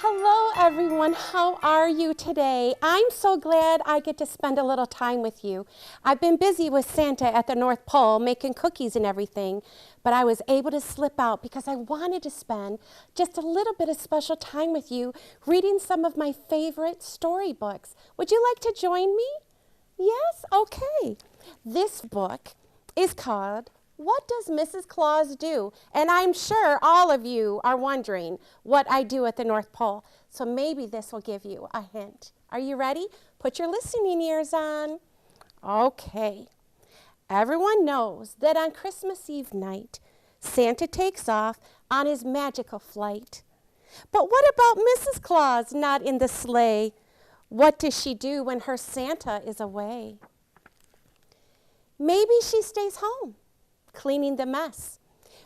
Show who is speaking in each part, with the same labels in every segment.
Speaker 1: Hello everyone, how are you today? I'm so glad I get to spend a little time with you. I've been busy with Santa at the North Pole making cookies and everything, but I was able to slip out because I wanted to spend just a little bit of special time with you reading some of my favorite storybooks. Would you like to join me? Yes? Okay. This book is called What Does Mrs. Claus Do? And I'm sure all of you are wondering what I do at the North Pole. So maybe this will give you a hint. Are you ready? Put your listening ears on. Okay. Everyone knows that on Christmas Eve night, Santa takes off on his magical flight. But what about Mrs. Claus not in the sleigh? What does she do when her Santa is away? Maybe she stays home, cleaning the mess,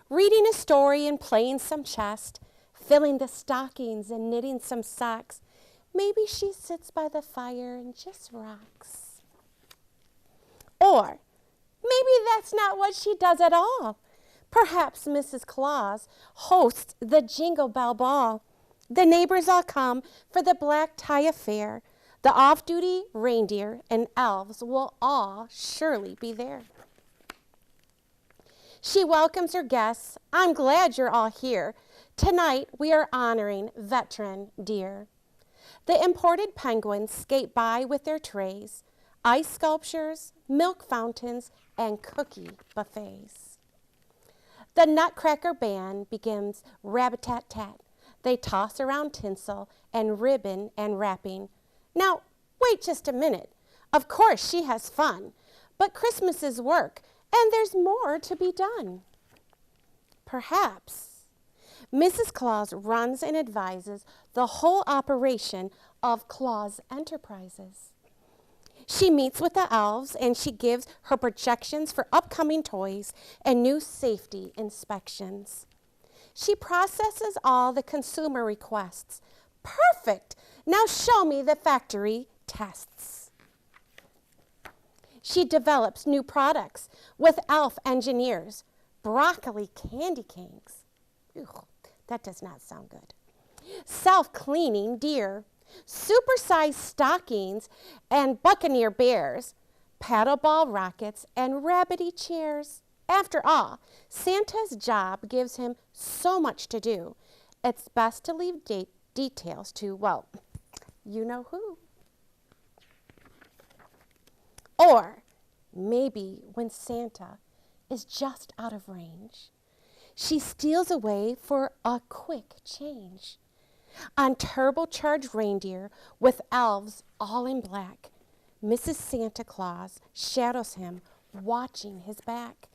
Speaker 1: reading a story and playing some chess, filling the stockings and knitting some socks. Maybe she sits by the fire and just rocks. Or maybe that's not what she does at all. Perhaps Mrs. Claus hosts the Jingle Bell Ball. The neighbors all come for the black tie affair. The off-duty reindeer and elves will all surely be there. She welcomes her guests. I'm glad you're all here. Tonight we are honoring veteran deer. The imported penguins skate by with their trays, ice sculptures, milk fountains, and cookie buffets. The Nutcracker Band begins rabbit-tat-tat. They toss around tinsel and ribbon and wrapping. Now, wait just a minute. Of course she has fun, but Christmas is work, and there's more to be done. Perhaps Mrs. Claus runs and advises the whole operation of Claus Enterprises. She meets with the elves and she gives her projections for upcoming toys and new safety inspections. She processes all the consumer requests. Perfect! Now show me the factory tests. She develops new products with elf engineers. Broccoli candy canes. Ugh, that does not sound good. Self-cleaning deer. Supersized stockings and buccaneer bears. Paddleball rockets and rabbity chairs. After all, Santa's job gives him so much to do. It's best to leave details to, well, you know who. Or maybe when Santa is just out of range, she steals away for a quick change. On turbocharged reindeer with elves all in black, Mrs. Santa Claus shadows him, watching his back.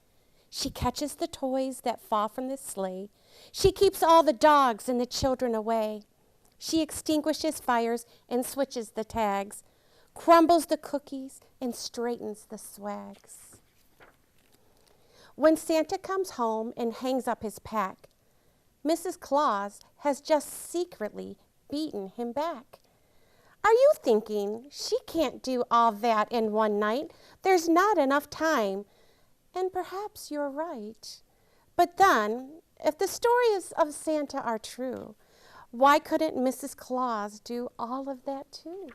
Speaker 1: She catches the toys that fall from the sleigh. She keeps all the dogs and the children away. She extinguishes fires and switches the tags, crumbles the cookies and straightens the swags. When Santa comes home and hangs up his pack, Mrs. Claus has just secretly beaten him back. Are you thinking she can't do all that in one night? There's not enough time. And perhaps you're right. But then, if the stories of Santa are true, why couldn't Mrs. Claus do all of that too?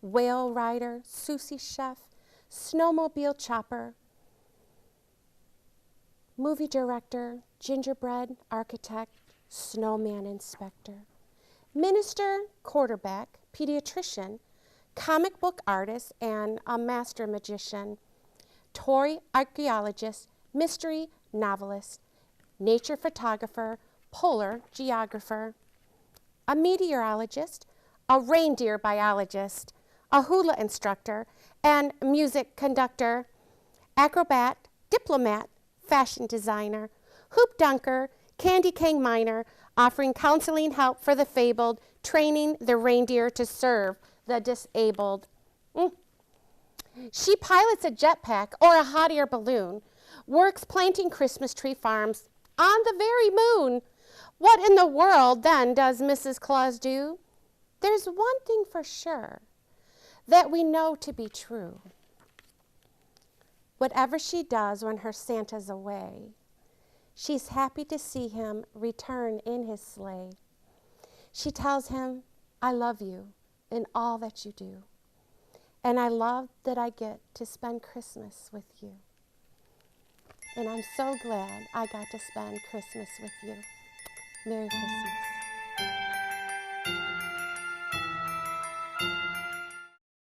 Speaker 1: Whale rider, sushi chef, snowmobile chopper, movie director, gingerbread architect, snowman inspector, minister, quarterback, pediatrician, comic book artist, and a master magician, toy archaeologist, mystery novelist, nature photographer, polar geographer, a meteorologist, a reindeer biologist, a hula instructor, and music conductor, acrobat, diplomat, fashion designer, hoop dunker, candy cane miner, offering counseling help for the fabled, training the reindeer to serve the disabled. She pilots a jetpack or a hot air balloon, works planting Christmas tree farms on the very moon. What in the world then does Mrs. Claus do? There's one thing for sure that we know to be true. Whatever she does when her Santa's away, she's happy to see him return in his sleigh. She tells him, I love you in all that you do. And I love that I get to spend Christmas with you. And I'm so glad I got to spend Christmas with you. Merry Christmas.